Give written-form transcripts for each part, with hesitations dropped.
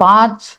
5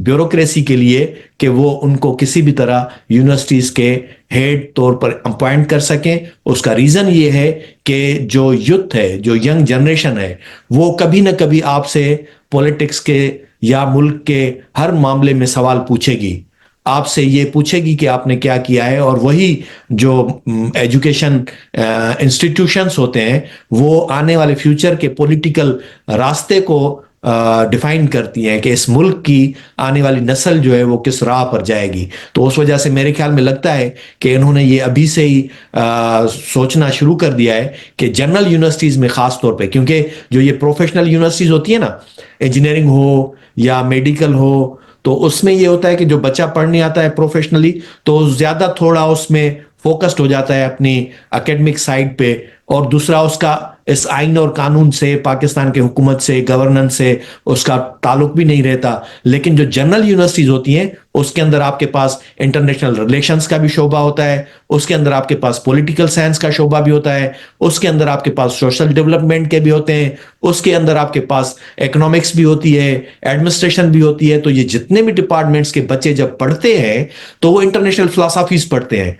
bureaucracy کے لیے کہ وہ ان کو کسی بھی طرح یونیورسٹیز کے ہیڈ طور پر اپوائنٹ کر سکیں. اس کا ریزن یہ ہے کہ جو یوتھ ہے, جو ینگ جنریشن ہے, وہ کبھی نہ کبھی آپ سے پولیٹکس کے یا ملک کے ہر معاملے میں سوال پوچھے گی, آپ سے یہ پوچھے گی کہ آپ نے کیا کیا ہے. اور وہی جو ایجوکیشن انسٹیٹیوشنز ہوتے ہیں وہ آنے والے فیوچر کے پولیٹیکل راستے کو ڈیفائن کرتی ہیں کہ اس ملک کی آنے والی نسل جو ہے وہ کس راہ پر جائے گی. تو اس وجہ سے میرے خیال میں لگتا ہے کہ انہوں نے یہ ابھی سے ہی سوچنا شروع کر دیا ہے کہ جنرل یونیورسٹیز میں خاص طور پہ, کیونکہ جو یہ پروفیشنل یونیورسٹیز ہوتی ہیں نا, انجینئرنگ ہو یا میڈیکل ہو, تو اس میں یہ ہوتا ہے کہ جو بچہ پڑھنے آتا ہے پروفیشنلی تو زیادہ تھوڑا اس میں فوکسڈ ہو جاتا ہے اپنی اکیڈمک سائڈ پہ, اور دوسرا اس کا اس آئین اور قانون سے, پاکستان کے حکومت سے, گورننس سے اس کا تعلق بھی نہیں رہتا. لیکن جو جنرل یونیورسٹیز ہوتی ہیں اس کے اندر آپ کے پاس انٹرنیشنل ریلیشنز کا بھی شعبہ ہوتا ہے, اس کے اندر آپ کے پاس پولیٹیکل سائنس کا شعبہ بھی ہوتا ہے, اس کے اندر آپ کے پاس سوشل ڈیولپمنٹ کے بھی ہوتے ہیں, اس کے اندر آپ کے پاس اکنامکس بھی ہوتی ہے, ایڈمنسٹریشن بھی ہوتی ہے. تو یہ جتنے بھی ڈپارٹمنٹس کے بچے جب پڑھتے ہیں تو وہ انٹرنیشنل فلسفیز پڑھتے ہیں,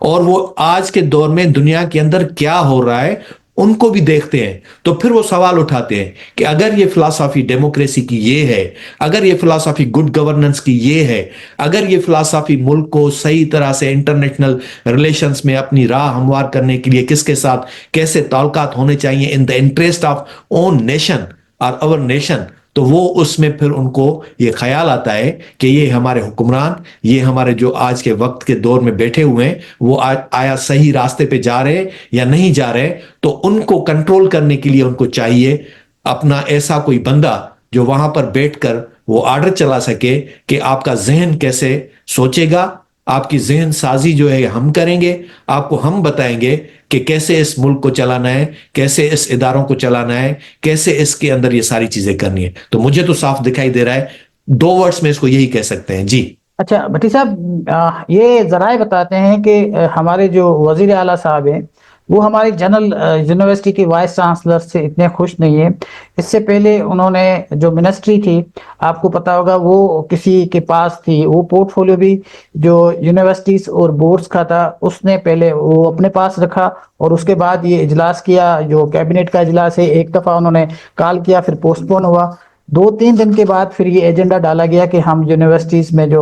اور وہ آج کے دور میں دنیا کے اندر کیا ہو رہا ہے ان کو بھی دیکھتے ہیں. تو پھر وہ سوال اٹھاتے ہیں کہ اگر یہ فلسفی ڈیموکریسی کی یہ ہے, اگر یہ فلسفی گڈ گورننس کی یہ ہے, اگر یہ فلسفی ملک کو صحیح طرح سے انٹرنیشنل ریلیشنز میں اپنی راہ ہموار کرنے کے لیے کس کے ساتھ کیسے تعلقات ہونے چاہیے in the interest of own nation اور اور نیشن, تو وہ اس میں پھر ان کو یہ خیال آتا ہے کہ یہ ہمارے حکمران, یہ ہمارے جو آج کے وقت کے دور میں بیٹھے ہوئے ہیں, وہ آیا صحیح راستے پہ جا رہے یا نہیں جا رہے. تو ان کو کنٹرول کرنے کے لیے ان کو چاہیے اپنا ایسا کوئی بندہ جو وہاں پر بیٹھ کر وہ آرڈر چلا سکے کہ آپ کا ذہن کیسے سوچے گا, آپ کی ذہن سازی جو ہے ہم کریں گے, آپ کو ہم بتائیں گے کہ کیسے اس ملک کو چلانا ہے, کیسے اس اداروں کو چلانا ہے, کیسے اس کے اندر یہ ساری چیزیں کرنی ہے. تو مجھے تو صاف دکھائی دے رہا ہے, 2 ورڈز میں اس کو یہی کہہ سکتے ہیں. جی اچھا بھٹی صاحب، یہ ذرائع بتاتے ہیں کہ ہمارے جو وزیر اعلیٰ صاحب ہیں وہ ہماری جنرل یونیورسٹی کے وائس چانسلر سے اتنے خوش نہیں ہیں. اس سے پہلے انہوں نے جو منسٹری تھی آپ کو پتا ہوگا وہ کسی کے پاس تھی, وہ پورٹ فولیو بھی جو یونیورسٹیز اور بورڈز کا تھا اس نے پہلے وہ اپنے پاس رکھا, اور اس کے بعد یہ اجلاس کیا جو کیبنٹ کا اجلاس ہے, ایک دفعہ انہوں نے کال کیا پھر پوسٹ پون ہوا, 2-3 دن کے بعد پھر یہ ایجنڈا ڈالا گیا کہ ہم یونیورسٹیز میں جو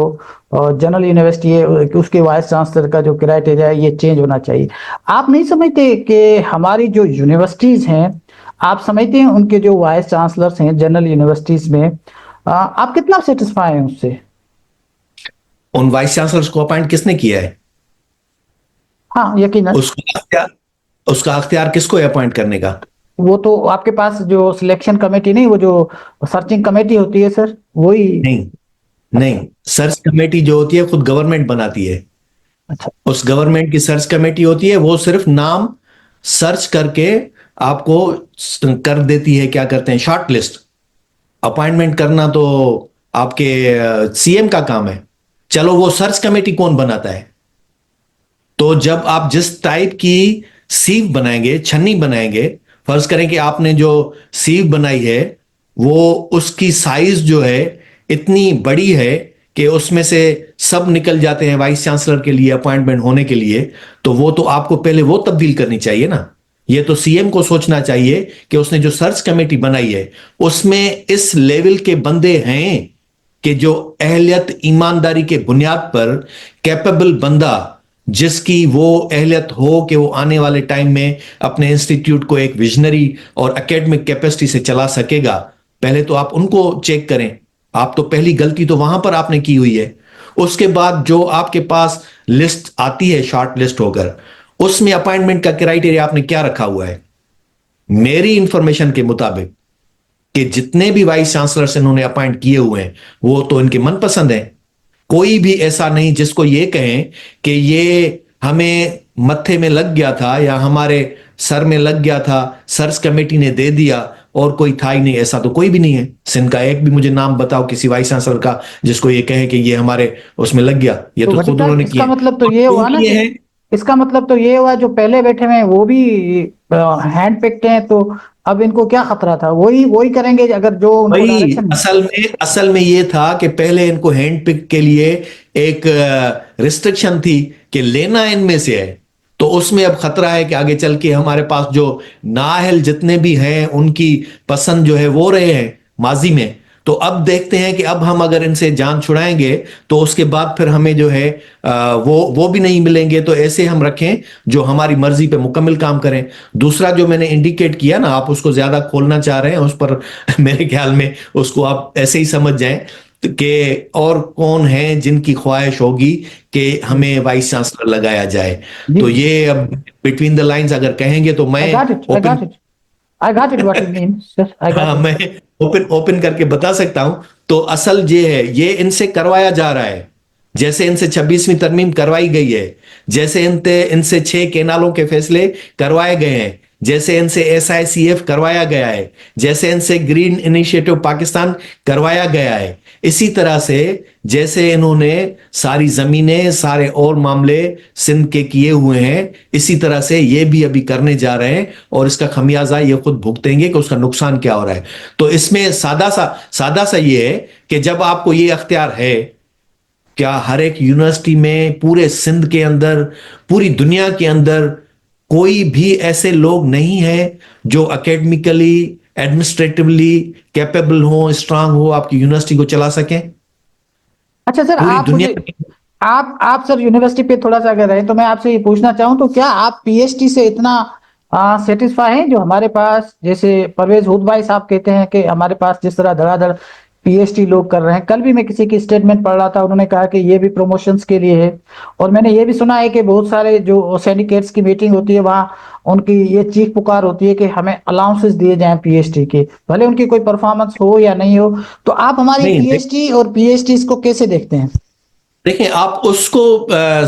جنرل یونیورسٹی ہے اس کے وائس چانسلر کا جو کرائٹیریا ہے یہ چینج ہونا چاہیے. آپ نہیں سمجھتے کہ ہماری جو یونیورسٹیز ہیں, آپ سمجھتے ہیں ان کے جو وائس چانسلرز ہیں جنرل یونیورسٹیز میں, آپ کتنا سیٹسفائی ہیں اس سے؟ ان وائس چانسلرز کو اپائنٹ کس نے کیا ہے؟ ہاں یقیناً. اس کا اختیار کس کو ہے اپائنٹ کرنے کا؟ وہ تو آپ کے پاس جو سلیکشن کمیٹی نہیں, وہ جو سرچنگ کمیٹی ہوتی ہے سر, وہی. نہیں, سرچ کمیٹی جو ہوتی ہے خود گورنمنٹ بناتی ہے. اچھا, اس گورنمنٹ کی سرچ کمیٹی ہوتی ہے, وہ صرف نام سرچ کر کے آپ کو کر دیتی ہے, کیا کرتے ہیں, شارٹ لسٹ. اپائنٹمنٹ کرنا تو آپ کے سی ایم کا کام ہے. چلو وہ سرچ کمیٹی کون بناتا ہے؟ تو جب آپ جس ٹائپ کی سیو بنائیں گے, چھنی بنائیں گے, فرض کریں کہ آپ نے جو سیو بنائی ہے وہ اس کی سائز جو ہے اتنی بڑی ہے کہ اس میں سے سب نکل جاتے ہیں وائس چانسلر کے لیے اپوائنٹمنٹ ہونے کے لیے, تو وہ تو آپ کو پہلے وہ تبدیل کرنی چاہیے نا. یہ تو سی ایم کو سوچنا چاہیے کہ اس نے جو سرچ کمیٹی بنائی ہے اس میں اس لیول کے بندے ہیں کہ جو اہلیت ایمانداری کے بنیاد پر کیپیبل بندہ جس کی وہ اہلیت ہو کہ وہ آنے والے ٹائم میں اپنے انسٹیٹیوٹ کو ایک ویژنری اور اکیڈمک کیپیسٹی سے چلا سکے گا, پہلے تو آپ ان کو چیک کریں. آپ تو پہلی غلطی تو وہاں پر آپ نے کی ہوئی ہے. اس کے بعد جو آپ کے پاس لسٹ آتی ہے شارٹ لسٹ ہو کر, اس میں اپائنٹمنٹ کا کرائٹیریا آپ نے کیا رکھا ہوا ہے؟ میری انفارمیشن کے مطابق کہ جتنے بھی وائس چانسلرز انہوں نے اپائنٹ کیے ہوئے ہیں وہ تو ان کے من پسند ہیں. کوئی بھی ایسا نہیں جس کو یہ کہیں کہ یہ ہمیں متھے میں لگ گیا تھا یا ہمارے سر میں لگ گیا تھا, سرچ کمیٹی نے دے دیا اور کوئی تھا ہی نہیں. ایسا تو کوئی بھی نہیں ہے. سندھ کا ایک بھی مجھے نام بتاؤ کسی وائس چانسلر کا جس کو یہ کہے کہ یہ ہمارے اس میں لگ گیا. یہ تو خود انہوں نے اس کیا. کا مطلب تو یہ ہوا نا کہ اس کا مطلب تو یہ ہوا جو پہلے بیٹھے ہوئے ہیں وہ بھی ہینڈ پکڈ ہیں, تو اب ان کو کیا خطرہ تھا؟ وہی کریں گے اگر جو ان کو بھائی ڈائریکشن. اصل میں یہ تھا کہ پہلے ان کو ہینڈ پک کے لیے ایک ریسٹرکشن تھی کہ لینا ان میں سے ہے، تو اس میں اب خطرہ ہے کہ آگے چل کے ہمارے پاس جو نااہل جتنے بھی ہیں ان کی پسند جو ہے وہ رہے ہیں ماضی میں، تو اب دیکھتے ہیں کہ اب ہم اگر ان سے جان چھڑائیں گے تو اس کے بعد پھر ہمیں جو ہے وہ بھی نہیں ملیں گے، تو ایسے ہم رکھیں جو ہماری مرضی پہ مکمل کام کریں. دوسرا جو میں نے انڈیکیٹ کیا نا، آپ اس کو زیادہ کھولنا چاہ رہے ہیں اس پر میرے خیال میں اس کو آپ ایسے ہی سمجھ جائیں کہ اور کون ہیں جن کی خواہش ہوگی کہ ہمیں وائس چانسلر لگایا جائے. جی تو یہ اب بٹوین دا لائنز اگر کہیں گے تو میں open I got it what you mean, sir. I got ہاں it. میں اوپن کر کے بتا سکتا ہوں. تو اصل یہ ہے، یہ ان سے کروایا جا رہا ہے جیسے ان سے 26ویں ترمیم کروائی گئی ہے، جیسے ان سے 6 کینالوں کے فیصلے کروائے گئے ہیں، جیسے ان سے SICF کروایا گیا ہے، جیسے ان سے گرین انیشیٹو پاکستان کروایا گیا ہے، اسی طرح سے جیسے انہوں نے ساری زمینیں سارے اور معاملے سندھ کے کیے ہوئے ہیں، اسی طرح سے یہ بھی ابھی کرنے جا رہے ہیں، اور اس کا خمیازہ یہ خود بھگتیں گے کہ اس کا نقصان کیا ہو رہا ہے. تو اس میں سادہ سا یہ ہے کہ جب آپ کو یہ اختیار ہے، کیا ہر ایک یونیورسٹی میں پورے سندھ کے اندر پوری دنیا کے اندر کوئی بھی ایسے لوگ نہیں ہیں جو اکیڈمیکلی ایڈمنسٹریٹولی کیپیبل ہوں، اسٹرانگ ہو، آپ کی یونیورسٹی کو چلا سکیں؟ اچھا سر، پوری آپ دنیا مجھے آپ سر یونیورسٹی پہ تھوڑا سا اگر رہیں تو میں آپ سے یہ پوچھنا چاہوں تو کیا آپ پی ایچ ڈی سے اتنا سیٹسفائی ہیں جو ہمارے پاس جیسے پرویز ہود بھائی صاحب کہتے ہیں کہ ہمارے پاس جس طرح دھڑا دھڑ پی ایچ ڈی لوگ کر رہے ہیں؟ کل بھی میں کسی کی اسٹیٹمنٹ پڑھ رہا تھا، انہوں نے کہا کہ یہ بھی پروموشنز کے لیے ہے، اور میں نے یہ بھی سنا ہے کہ بہت سارے جو سینڈیکیٹس کی میٹنگ ہوتی ہے وہاں ان کی یہ چیخ پکار ہوتی ہے کہ ہمیں الاؤنسز دیے جائیں پی ایچ ڈی کے، بھلے ان کی کوئی پرفارمنس ہو یا نہیں ہو. تو آپ ہماری نہیں. پی ایچ ڈی اور پی ایچ ڈیز کو کیسے دیکھتے ہیں؟ دیکھیں، آپ اس کو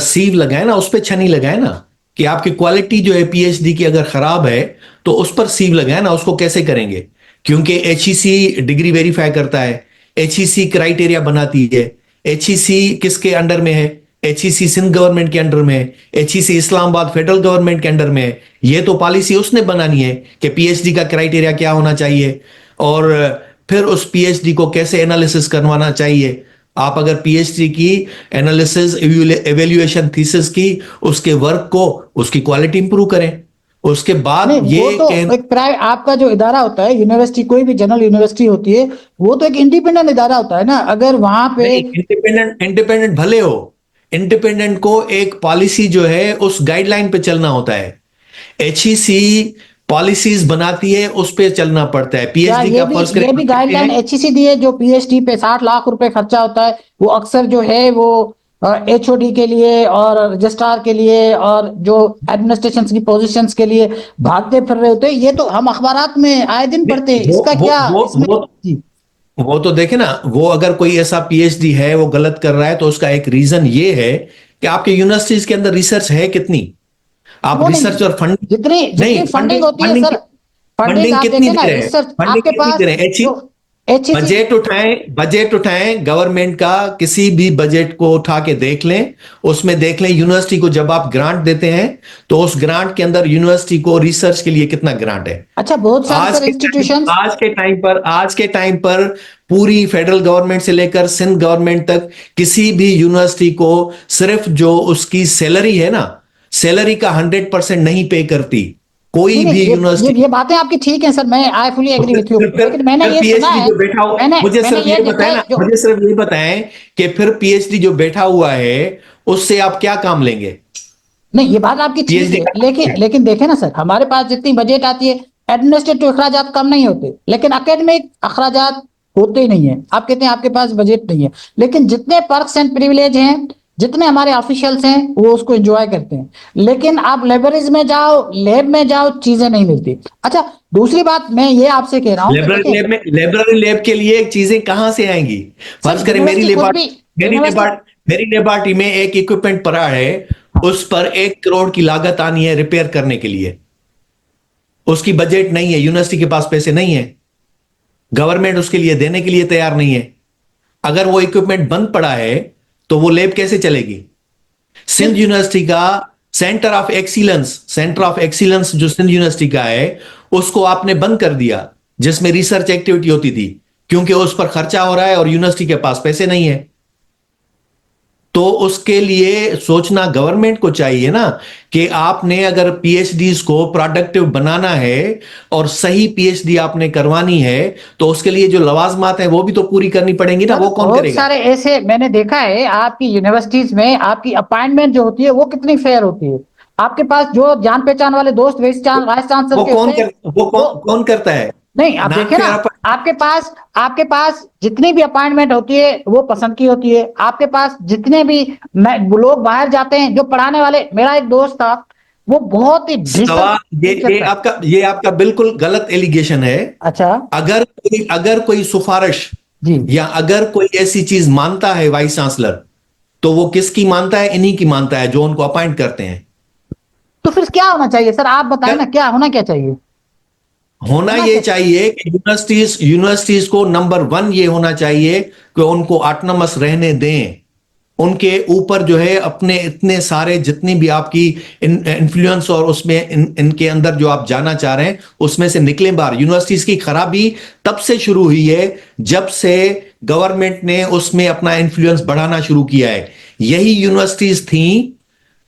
سیو لگائیں نا، اس پہ چھنی لگائیں نا کہ آپ کی کوالٹی جو ہے پی ایچ ڈی کی اگر خراب ہے تو اس پر سیو لگائیں نا. اس کو کیسے کریں گے؟ کیونکہ ایچ ای سی ڈگری ویریفائی کرتا ہے، ایچ ای سی کرائیٹیریا بناتی ہے. ایچ ای سی کس کے انڈر میں ہے؟ ایچ ای سی سندھ گورنمنٹ کے انڈر میں ہے، ایچ ای سی اسلام آباد فیڈرل گورنمنٹ کے انڈر میں ہے. یہ تو پالیسی اس نے بنانی ہے کہ پی ایچ ڈی کا کرائیٹیریا کیا ہونا چاہیے، اور پھر اس پی ایچ ڈی کو کیسے انالیسس کروانا چاہیے. آپ اگر پی ایچ ڈی کی انالیسز ایویلیویشن تھیسس کی اس کے ورک کو، اس کی کوالٹی امپروو کریں. اس کے بعد نہیں، وہ یہ تو کہ ایک آپ کا جو ادارہ ہوتا ہے یونیورسٹی، کوئی بھی جنرل یونیورسٹی ہوتی ہے، وہ تو ایک انڈیپینڈنٹ ادارہ ہوتا ہے نا. اگر وہاں پہ نہیں، انڈیپینڈنٹ بھلے ہو، انڈیپینڈنٹ کو ایک پالیسی جو ہے اس گائیڈ لائن پہ چلنا ہوتا ہے. ایچ ای سی پالیسیز بناتی ہے، اس پہ چلنا پڑتا ہے. پی ایچ کیا ڈی کا فرض یہ بھی گائیڈ لائن کریں ایچ ای سی دی ہے جو پی ایچ ڈی پہ 60 لاکھ روپے خرچہ ہوتا ہے، وہ اکثر جو ہے وہ ایچ او ڈی کے لیے اور رجسٹرار کے لیے اور جو ایڈمنسٹریشن کی پوزیشنز کے لیے بھاگتے پھر رہے ہوتے ہیں؟ یہ تو ہم اخبارات میں آئے دن پڑھتے ہیں. اس کا کیا اس میں جی وہ تو دیکھیں نا، وہ اگر کوئی ایسا پی ایچ ڈی ہے وہ غلط کر رہا ہے تو اس کا ایک ریزن یہ ہے کہ آپ کے یونیورسٹیز کے اندر ریسرچ ہے کتنی؟ آپ وہ نہیں، ریسرچ اور فنڈ جتنی نہیں، فنڈنگ ہوتی ہے سر، فنڈنگ فنڈنگ آپ کتنی دیکھیں نا، دے رہے ہیں؟ ریسرچ آپ فنڈنگ کے کتنی پاس دے رہے ہیں؟ جو ایچ ای سی بجٹ اٹھائیں گورنمنٹ کا، کسی بھی بجٹ کو اٹھا کے دیکھ لیں، اس میں دیکھ لیں یونیورسٹی کو جب آپ گرانٹ دیتے ہیں تو اس گرانٹ کے اندر یونیورسٹی کو ریسرچ کے لیے کتنا گرانٹ ہے. اچھا بہت سارے سر انسٹیٹیوشنز آج کے ٹائم پر پوری فیڈرل گورنمنٹ سے لے کر سندھ گورنمنٹ تک کسی بھی یونیورسٹی کو صرف جو اس کی سیلری ہے نا، سیلری کا 100% نہیں پے کرتی کوئی نہیں بھی نہیں، یونیورسٹی. یہ باتیں آپ کی ٹھیک ہیں سر، میں آئی فلی تو ایگری وتھ یو، پھر لیکن میں نے یہ پی ایچ سنا ڈی ہے، جو بیٹھا ہوا، مجھے میں نے صرف یہ دیکھا بتائیں ہے نا، جو مجھے صرف یہ بتائیں کہ پھر پی ایچ ڈی جو بیٹھا ہوا ہے اس سے آپ کیا کام لیں گے؟ نہیں، یہ بات آپ کی پی ایچ ٹھیک ڈی ہے، کا لیکن دیکھیں نا سر، ہمارے پاس جتنی بجٹ آتی ہے ایڈمنسٹریٹو اخراجات کم نہیں ہوتے، لیکن اکیڈمک اخراجات ہوتے ہی نہیں ہیں. آپ کہتے ہیں آپ کے پاس بجٹ نہیں ہے، لیکن جتنے پرکس اینڈ پریویلیج ہیں، جتنے ہمارے آفیشلس ہیں وہ اس کو انجوائے کرتے ہیں. لیکن آپ لیبرز میں جاؤ، لیب میں جاؤ، چیزیں نہیں ملتی. اچھا دوسری بات میں یہ آپ سے کہہ رہا ہوں کہ دیکھیں لائبریری لیب کے لیے چیزیں کہاں سے آئیں گی؟ سر، فرض کریں یونیورسٹی خود بھی یونیورسٹی میری لیبارٹری میں ایک اکوپمنٹ پڑا ہے، اس پر 1 کروڑ کی لاگت آنی ہے ریپیئر کرنے کے لیے. اس کی بجٹ نہیں ہے، یونیورسٹی کے پاس پیسے نہیں ہے، گورنمنٹ اس کے لیے دینے کے لیے تیار نہیں ہے. اگر وہ اکوپمنٹ بند پڑا ہے تو وہ لیب کیسے چلے گی؟ سندھ یونیورسٹی کا سینٹر آف ایکسیلنس جو سندھ یونیورسٹی کا ہے، اس کو آپ نے بند کر دیا جس میں ریسرچ ایکٹیویٹی ہوتی تھی، کیونکہ اس پر خرچہ ہو رہا ہے اور یونیورسٹی کے پاس پیسے نہیں ہے. تو اس کے لیے سوچنا گورنمنٹ کو چاہیے نا کہ آپ نے اگر پی ایچ ڈیز کو پروڈکٹیو بنانا ہے اور صحیح پی ایچ ڈی آپ نے کروانی ہے تو اس کے لیے جو لوازمات ہیں وہ بھی تو پوری کرنی پڑیں گی نا. وہ کون بہت کرے گا؟ سارے ایسے میں نے دیکھا ہے آپ کی یونیورسٹیز میں آپ کی اپائنٹمنٹ جو ہوتی ہے وہ کتنی فیئر ہوتی ہے. آپ کے پاس جو جان پہچان والے دوست وائس چانسلر وہ کے ہوتے ہیں کون کرتا ہے؟ نہیں آپ نام دیکھیں نا، فیئر آپ کے پاس جتنی بھی اپائنٹمنٹ ہوتی ہے وہ پسند کی ہوتی ہے. آپ کے پاس جتنے بھی لوگ باہر جاتے ہیں جو پڑھانے والے، میرا ایک دوست تھا وہ بہت ہی سوال یہ آپ کا بالکل غلط ایلیگیشن ہے. اچھا اگر کوئی سفارش جی یا اگر کوئی ایسی چیز مانتا ہے وائس چانسلر تو وہ کس کی مانتا ہے؟ انہی کی مانتا ہے جو ان کو اپائنٹ کرتے ہیں. تو پھر کیا ہونا چاہیے سر؟ آپ بتائیں نا کیا ہونا کیا چاہیے؟ ہونا یہ چاہیے کہ یونیورسٹیز کو نمبر 1 یہ ہونا چاہیے کہ ان کو آٹونومس رہنے دیں. ان کے اوپر جو ہے اپنے اتنے سارے جتنی بھی آپ کی انفلوئنس اور اس میں ان کے اندر جو آپ جانا چاہ رہے ہیں اس میں سے نکلیں باہر. یونیورسٹیز کی خرابی تب سے شروع ہوئی ہے جب سے گورنمنٹ نے اس میں اپنا انفلوئنس بڑھانا شروع کیا ہے. یہی یونیورسٹیز تھیں،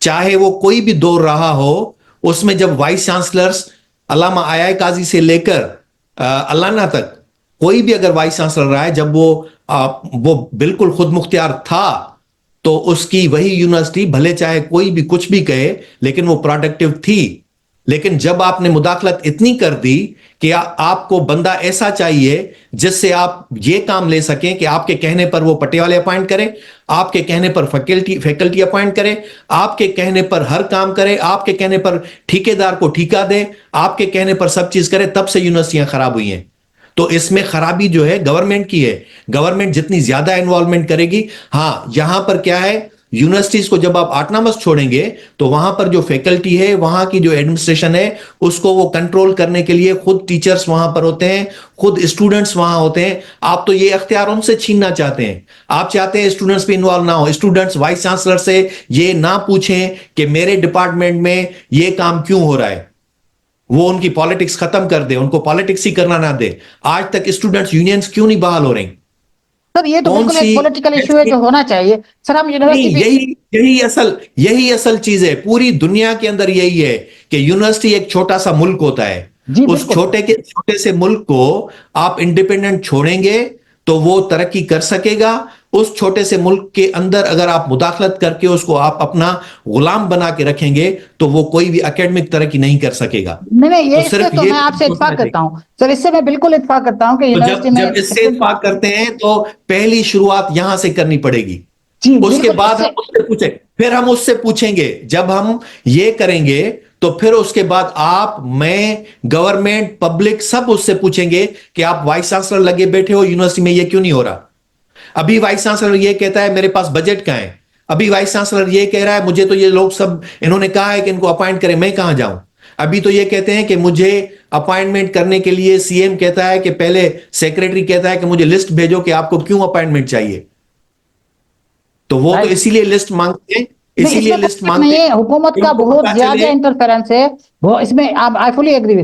چاہے وہ کوئی بھی دور رہا ہو، اس میں جب وائس چانسلرز علامہ آیا قاضی سے لے کر علامہ تک کوئی بھی اگر وائس چانسلر رہا ہے، جب وہ بالکل خود مختار تھا تو اس کی وہی یونیورسٹی بھلے چاہے کوئی بھی کچھ بھی کہے لیکن وہ پروڈکٹیو تھی. لیکن جب آپ نے مداخلت اتنی کر دی کہ آپ کو بندہ ایسا چاہیے جس سے آپ یہ کام لے سکیں کہ آپ کے کہنے پر وہ پٹے والے اپائنٹ کرے، آپ کے کہنے پر فیکلٹی اپائنٹ کرے، آپ کے کہنے پر ہر کام کرے، آپ کے کہنے پر ٹھیکیدار کو ٹھیکا دے، آپ کے کہنے پر سب چیز کرے، تب سے یونیورسٹیاں خراب ہوئی ہیں. تو اس میں خرابی جو ہے گورنمنٹ کی ہے. گورنمنٹ جتنی زیادہ انوالومنٹ کرے گی، ہاں یہاں پر کیا ہے، یونیورسٹیز کو جب آپ آٹونومس چھوڑیں گے تو وہاں پر جو فیکلٹی ہے، وہاں کی جو ایڈمنسٹریشن ہے، اس کو وہ کنٹرول کرنے کے لیے خود ٹیچرز وہاں پر ہوتے ہیں، خود اسٹوڈنٹس وہاں ہوتے ہیں. آپ تو یہ اختیار ان سے چھیننا چاہتے ہیں. آپ چاہتے ہیں اسٹوڈنٹس بھی انوالو نہ ہو، اسٹوڈنٹس وائس چانسلر سے یہ نہ پوچھیں کہ میرے ڈپارٹمنٹ میں یہ کام کیوں ہو رہا ہے. وہ ان کی پالیٹکس ختم کر دے، ان کو پالیٹکس ہی کرنا نہ دے. آج تک اسٹوڈنٹس یونینز کیوں نہیں بحال ہو رہی؟ سر یہ تو کون بالکل سی ایک پولیٹیکل ایشو ہے جو ہونا چاہیے. سر ہم یونیورسٹی نہیں، یہی اصل چیز ہے. پوری دنیا کے اندر یہی ہے کہ یونیورسٹی ایک چھوٹا سا ملک ہوتا ہے. جی اس بالکل چھوٹے سے ملک کو آپ انڈیپینڈنٹ چھوڑیں گے تو وہ ترقی کر سکے گا. اس چھوٹے سے ملک کے اندر اگر آپ مداخلت کر کے اس کو آپ اپنا غلام بنا کے رکھیں گے تو وہ کوئی بھی اکیڈمک ترقی نہیں کر سکے گا. نہیں تو یہ اس سے صرف تو یہ میں آپ سے سوچنا اتفاق چاہیے. کرتا ہوں سر، اس سے میں بالکل اتفاق کرتا ہوں کہ تو یونیورسٹی میں جب اس سے اتفاق کرتے ہیں تو پہلی شروعات یہاں سے کرنی پڑے گی. جی اس کے بالکل بعد ہم اس سے پوچھیں گے. جب ہم یہ کریں گے تو پھر اس کے بعد آپ، میں، گورنمنٹ، پبلک سب اس سے پوچھیں گے کہ آپ وائس چانسلر لگے بیٹھے ہو یونیورسٹی میں، یہ کیوں نہیں ہو رہا؟ ابھی وائس چانسلر یہ کہتا ہے میرے پاس بجٹ کا ہے. ابھی وائس چانسلر یہ کہہ رہا ہے مجھے تو یہ لوگ سب انہوں نے کہا ہے کہ ان کو اپائنٹ کریں، میں کہاں جاؤں؟ ابھی تو یہ کہتے ہیں کہ مجھے اپائنٹمنٹ کرنے کے لیے سی ایم کہتا ہے کہ پہلے سیکریٹری کہتا ہے کہ مجھے لسٹ بھیجو کہ آپ کو کیوں اپائنٹمنٹ چاہیے. تو وہ تو اسی لیے لسٹ مانگتے ہیں، نہیں، اسی اس لیے میں کوئی لسٹ شک مانگتے نہیں ہیں ہے، حکومت کہ کا ان کو بہت پتا زیادہ چلے. انٹرفیرنس ہے وہ اس میں. آئی فلی ایگری وتھ